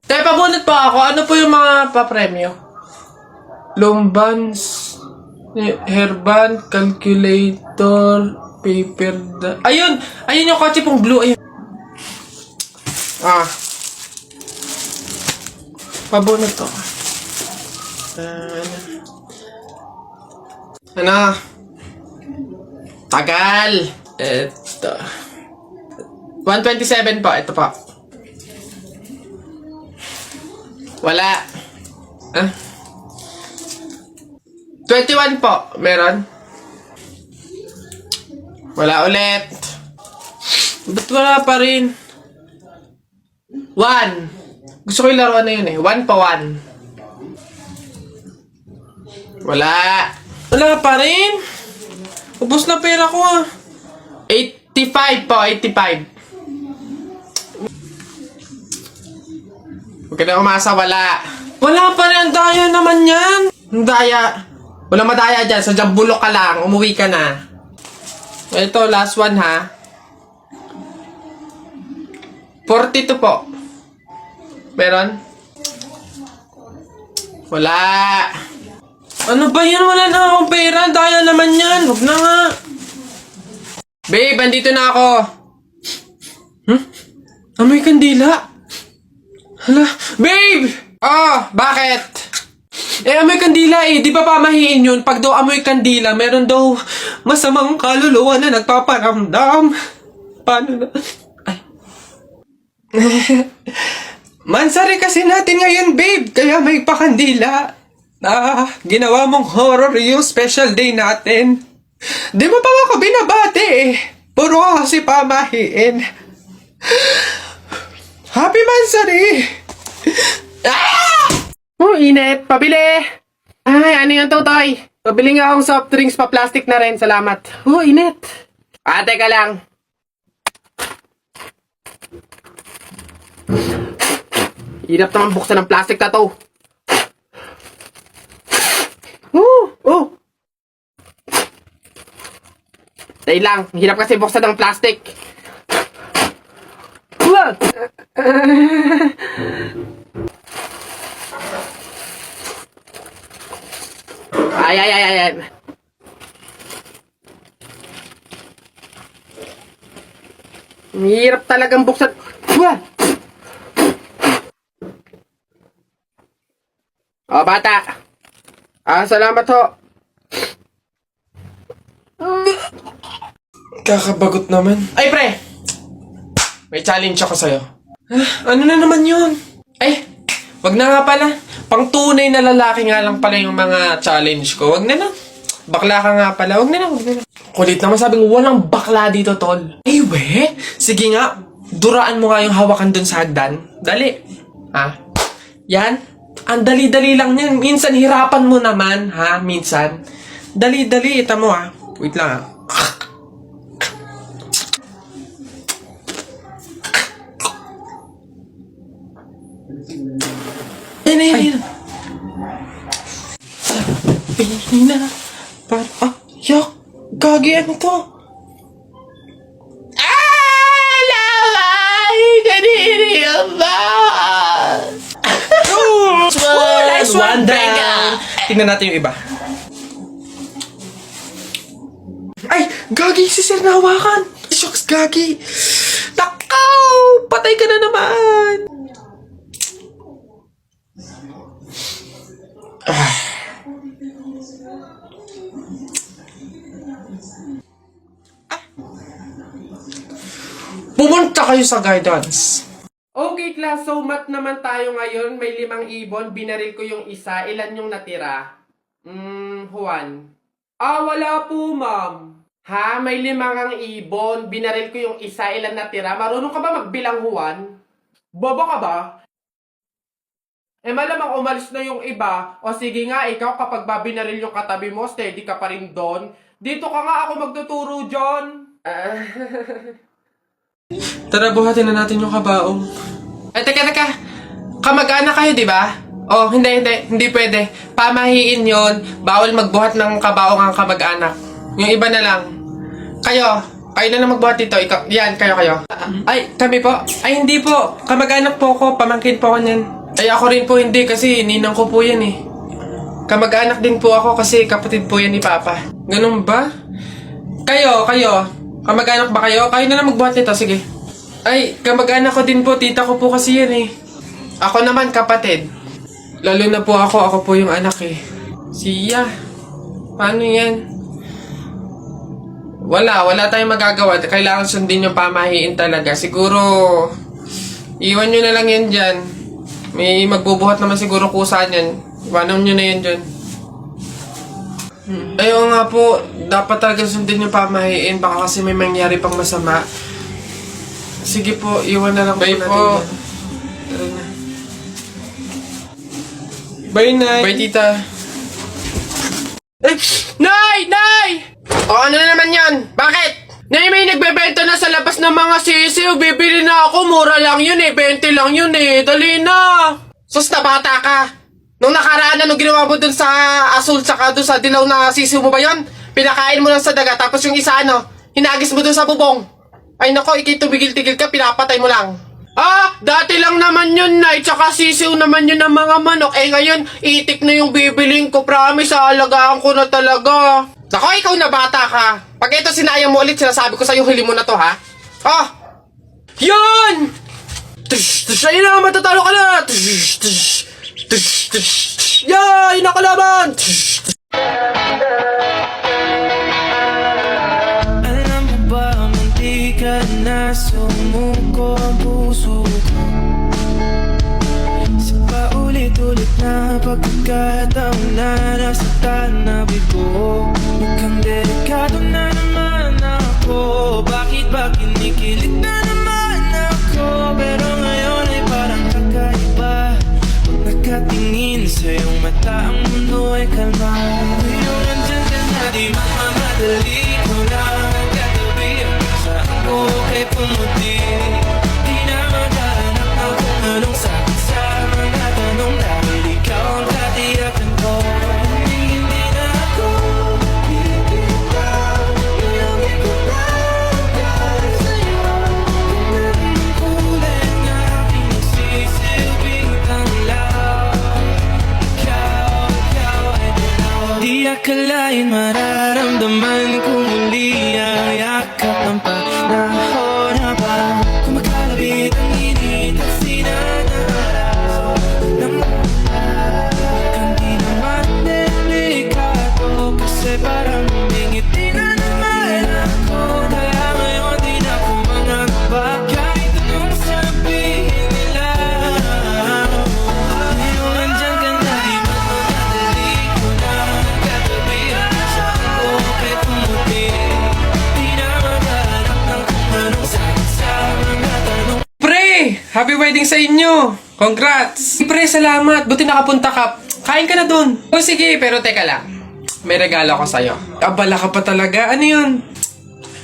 Tayo, pabunot pa ako. Ano po yung mga papremyo? Lombans, hairband, calculator, paper, ayun! Ayun yung kotse pong blue. Ayun. Pabunot to. Ano? Tagal! Ito. 127 po. Ito po. Wala. 21 po. Meron? Wala ulit. Ba't wala pa rin? 1. Gusto ko yung laruan na yun eh. 1 pa 1. Wala. Wala pa rin. Ubus na pera ko ah. 85 po. 85. Huwag ka na umasa. Wala. Wala pa rin. Ang daya naman yan. Ang daya. Wala madaya dyan. Sadyang bulok ka lang. Umuwi ka na. Ito, last one ha. 42 po. Meron? Wala. Ano ba yan? Wala na akong pera. Daya naman yan. Huwag na nga. Babe, andito na ako. Amoy kandila. Hala. Babe! Bakit? Amoy kandila eh. Di ba pamahiin yun? Pag daw amoy kandila, meron daw masamang kaluluwa na nagpaparamdam. Paano na? Ay. Mansari kasi natin ngayon, babe. Kaya may pakandila. Ginawa mong horror yung special day natin. Di mo pa ako binabati eh. Puro ka kasi pamahiin. Happy Mansari! Init. Pabili! Ay, ano yung tutoy? Pabili nga akong soft drinks pa plastic na rin. Salamat. Init. Teka lang. Hirap naman buksan ng plastic na to. Dahil lang, hirap kasi buksan ng plastic. Ay. Hirap talagang buksan. Bata. Salamat ho. Kakabagot naman. Ay, pre! May challenge ako sa'yo. Ano na naman yun? Ay, wag na nga pala. Pang tunay na lalaki nga lang pala yung mga challenge ko. Wag na na. Bakla ka nga pala. Wag na na. Kulit naman sabing walang bakla dito, tol. Ay, we? Sige nga. Duraan mo nga yung hawakan dun sa hagdan. Dali. Yan. Ang dali-dali lang yan. Minsan hirapan mo naman, ha? Minsan. Dali-dali. Ita mo, ha? Wait lang, ha? Yan. Sabi na. Yak. Gagi, ano to? Laway! Kanini ba? Nice one down. Tingnan natin yung iba. Ay! Gagi! Si Sir nahawakan! Shucks, Gagi! Takaw! Patay ka na naman! Pumunta kayo sa guidance. Okay, class. So, math naman tayo ngayon. May 5 ibon. Binaril ko yung isa. Ilan yung natira? Juan. Wala po, ma'am. Ha? May 5 ibon. Binaril ko yung isa. Ilan natira? Marunong ka ba magbilang, Juan? Bobo ka ba? Malamang umalis na yung iba. O sige nga, ikaw kapag babinaril yung katabi mo, steady ka pa rin doon. Dito ka nga ako magtuturo, John. Tara, buhatin na natin yung kabaong. Teka. Kamag-anak kayo, di ba? Hindi pwede. Pamahiin yon. Bawal magbuhat ng kabaong ang kamag-anak. Yung iba na lang. Kayo na lang magbuhat dito. Ikaw, yan, kayo. Ay, kami po. Ay, hindi po. Kamag-anak po ko. Pamangkin po ko niyan. Ay, ako rin po hindi kasi ninang ko po yan eh. Kamag-anak din po ako kasi kapatid po yan ni Papa. Ganun ba? Kayo. Kamag-anak ba kayo? Kayo na lang magbuhat nito, sige. Ay, kamag-anak ko din po. Tita ko po kasi yan eh. Ako naman kapatid. Lalo na po ako po yung anak eh. Siya. Paano yan? Wala tayong magagawa. Kailangan sundin yung pamahiin talaga. Siguro, iwan nyo na lang yan dyan. May magbubuhat naman siguro kusa niyan. Iwanan nyo na yan dyan. Ayaw nga po, dapat talaga sundin yung pamahiin. Baka kasi may mangyari pang masama. Sige po, iwan na lang po natin. Po. Tara na. Bye, Nay. Bye, Tita. Eh, Nay! O ano na naman yan? Bakit? Nay, may nagbebenta na sa labas ng mga sisiw. Bibili na ako. Mura lang yun eh. 20 lang yun eh. Dali na. Sus na bata ka. Nung nakaraan na, nung ginawa mo dun sa asul tsaka dun sa dilaw na sisiw mo ba yun? Pinakain mo lang sa daga. Tapos yung isa hinagis mo dun sa bubong. Ay nako, ikay tumigil-tigil ka. Pinapatay mo lang. Ah, dati lang naman yun, Nay. Tsaka sisiw naman yun ng mga manok. Eh ngayon, itik na yung bibiling ko. Promise, aalagaan ko na talaga. Nako, ikaw na bata ka. Pag ito sinayang mo ulit, sinasabi ko sa'yo, huli mo na to, ha? Oh! Yun! Ayun na, matatalo ka na! Yay! Nakalaban! Alam mo ba, munti ka na sumuko ang puso ko. Sa paulit-ulit na pagkakataon na nasaktan na bigo. Mukhang delikado na naman ako. Bakit ba kinikilig na naman ako? Pero ngayon ay parang kakaiba. Pag nakatingin sa iyong mata, ang mundo ay kalma. Ngayon nandyan ka na, di mamamadali ko lang ang katabi. Saan ko kay pumuti? Di na maghanap na kung anong sabi sa mga tanong. Dahil ikaw ang katiyakan ko. Hindi na ako bibitaw. Ilang ko na para sa'yo. Kung anong kulay ng aking nagsisilbing tanglaw. Ikaw ay dilaw. Di akalain mararamdaman ko muli ang yakap ng panahon habang kumakalabit ang init at sinanaraw ng mukhang di naman delikado kasi parang humingiti na naman ako. Kaya ngayon di na ako mangangamba kahit anong sabihin nila. Ngayon nandyan ka na, di mamamadali ko na ang katabi. Saan ko kay pumuti? Di na maghanap ng kung anong sagot sa mga tanong. Pre! Happy wedding sa inyo! Congrats! Pre, salamat! Buti nakapunta ka. Kain ka na dun. O sige, pero teka lang. May regalo ako sa'yo. Abala ka pa talaga. Ano yun?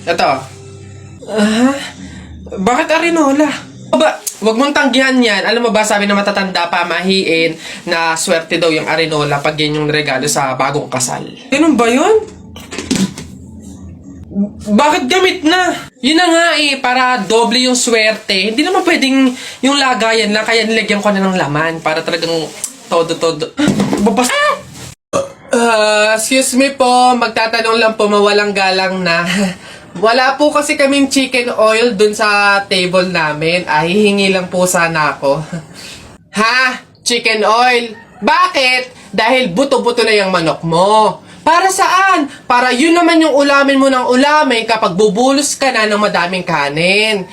Ito. Bakit arinola? Aba, wag mong tanggihan yan. Alam mo ba, sabi na matatanda pa, mahiin, na swerte daw yung arinola pag yan yung regalo sa bagong kasal. Ganun ba yun? Bakit gamit na? Yun na nga eh, para doble yung swerte. Hindi naman pwedeng yung lagayan lang, kaya nilagyan ko na ng laman para talagang todo-todo. Babas... excuse me po, magtatanong lang po, mawalang galang na. Wala po kasi kaming chicken oil dun sa table namin. Hihingi lang po sana ako. Ha? Chicken oil? Bakit? Dahil buto-buto na yung manok mo. Para saan? Para yun naman yung ulamin mo ng ulamin kapag bubulos ka na ng madaming kanin.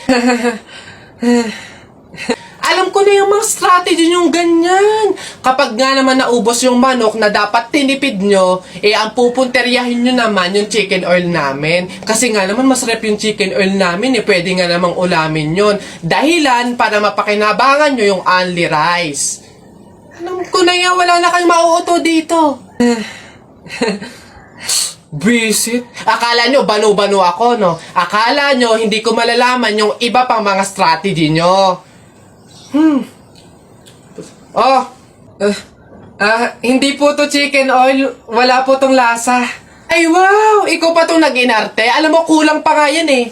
Alam ko na yung mga strategy yung ganyan. Kapag nga naman naubos yung manok na dapat tinipid nyo, ang pupunteryahin nyo naman yung chicken oil namin. Kasi nga naman masarap yung chicken oil namin, pwede nga namang ulamin yun. Dahilan para mapakinabangan nyo yung only rice. Alam ko na yan, wala na kayong mauuto dito. Visit? Akala nyo, banu-banu ako, no? Akala nyo, hindi ko malalaman yung iba pang mga strategy nyo. Hindi po to chicken oil. Wala po tong lasa. Ay, wow! Ikaw pa tong nag-inarte. Alam mo, kulang pa nga yan eh.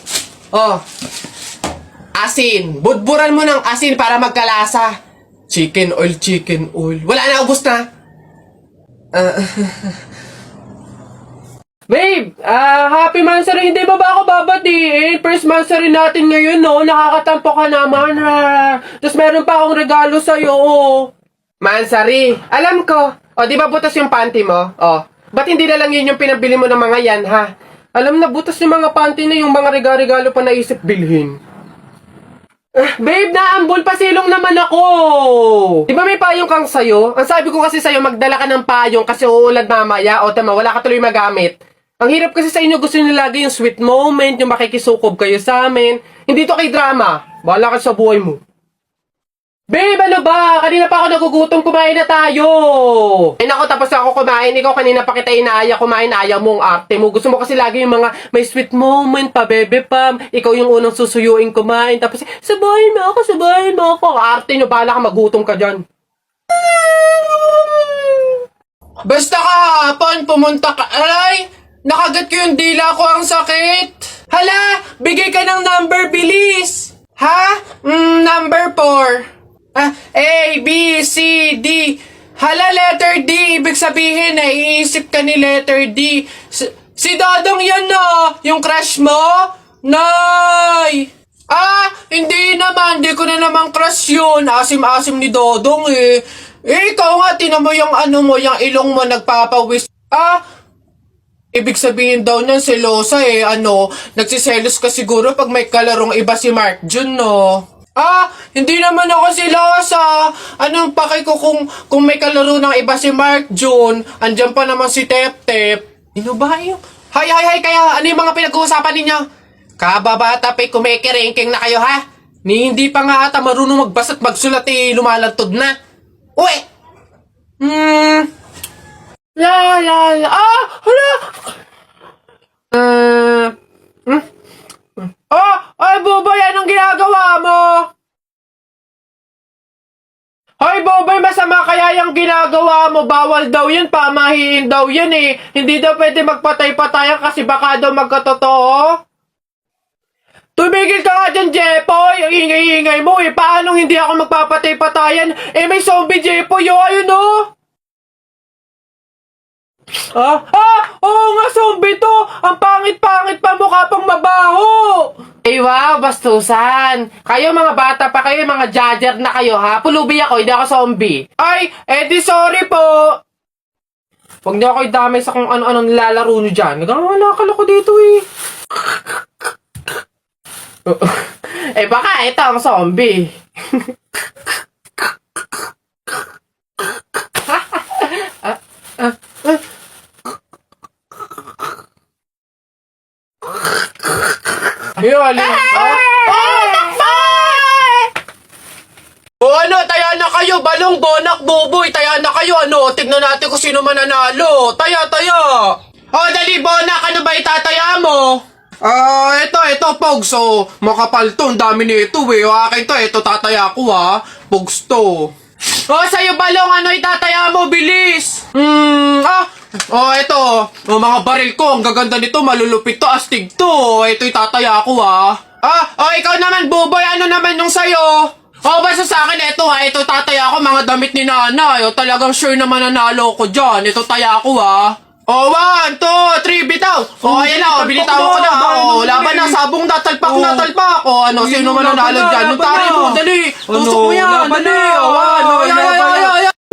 Asin. Budburan mo ng asin para magkalasa. Chicken oil, chicken oil. Wala na, ubos na. Babe, happy Mansari. Hindi ba ako babatiin? First Mansari natin ngayon, no? Nakakatampo ka naman, ha? Tapos meron pa akong regalo sa'yo, oh. Mansari, alam ko. O, di ba butas yung panty mo? O, ba't hindi na lang yun yung pinabili mo ng mga yan, ha? Alam na, butas yung mga panty na yung mga regalo pa naisip bilhin. Babe, naambol pa silong naman ako. Di ba may payong kang sayo? Ang sabi ko kasi sayo, magdala ka ng payong kasi uulan mamaya. O, tama, wala ka tuloy magamit. Ang hirap kasi sa inyo, gusto nyo lagi yung sweet moment, yung makikisukob kayo sa amin. Hindi to kay drama. Bahala ka sa buhay mo. Babe, ano ba? Kanina pa ako nagugutom, kumain na tayo. Ay nako, tapos ako kumain. Ikaw kanina pa kita inaaya kumain, ayaw mong arte mo. Gusto mo kasi lagi yung mga may sweet moment pa, bebe pam. Ikaw yung unang susuyuin kumain. Tapos, sabahin mo ako, sabahin mo ako. Arte nyo, bahala ka, magutom ka dyan. Basta kahapon, pumunta ka. Aray! Nakagat ko yung dila ko, ang sakit. Hala, bigay ka ng number, bilis. Ha? Number 4. A, B, C, D. Hala, letter D. Ibig sabihin, naiisip ka ni letter D. Si Dodong yan na. Yung crush mo? Nay! Hindi naman. Hindi ko na naman crush yun. Asim-asim ni Dodong eh. Ikaw nga, tinan mo yung ano mo, yung ilong mo nagpapawis. Ibig sabihin daw niyan, selosa eh, nagsiselos ka siguro pag may kalarong iba si Mark Jun, no? Hindi naman ako selosa. Anong paki ko kung may kalaro ng iba si Mark Jun, andyan pa naman si Tep Tep. Ano ba yun? Hay, kaya ano yung mga pinag-uusapan ninyo? Kababata pa'y kumikiringking na kayo, ha? Ni hindi pa nga ata marunong magbasa't magsulat lumalantod na. Uy! Hala! Ay, Boboy, anong ginagawa mo? Hoy, Boboy, masama kaya yung ginagawa mo. Bawal daw yun, pamahiin daw yun eh. Hindi daw pwede magpatay-patayan kasi baka daw magkatotoo. Tumigil ka nga dyan, Jepoy. Ang ingay-ingay mo eh. Paano hindi ako magpapatay-patayan? May zombie, Jepoy, ayun oh. Oo nga, zombie to! Ang pangit-pangit pa, mukha pang mabaho! Wow, bastusan! Kayo mga bata pa kayo, mga judger na kayo ha? Pulubi ako, hindi ako zombie. Ay, di sorry po! Huwag niyo ako idamay sa kung ano-ano nilalaro niyo dyan. Nagkakalakal ako dito eh. Baka ito ang zombie. Ayun, taya na kayo, balong, bonak, buboy, taya na kayo, tignan natin kung sino mananalo. Taya. Dali, bonak, ano ba itataya mo? Ito, Pogs, makapal to, ang dami nito eh. Akin to, ito tataya ko ha, Pogs to. Sa'yo, balong, ano itataya mo, bilis? Ito. Mga baril ko. Ang gaganda nito. Malulupit to. Astig to. Ito itataya ko, ha. Ikaw naman, Buboy. Ano naman yung sa'yo? Basta sa akin, ito, ha. Ito tataya ko. Mga damit ni nanay. Talagang sure na mananalo ko dyan. Ito taya ko, ha. 1, 2, 3, bitaw. Ayan na. Binitawan ko na. Laban na. Sabong natalpak. Sino mananalo dyan? Nung tari mo. Dali. Tusok mo yan. Dali.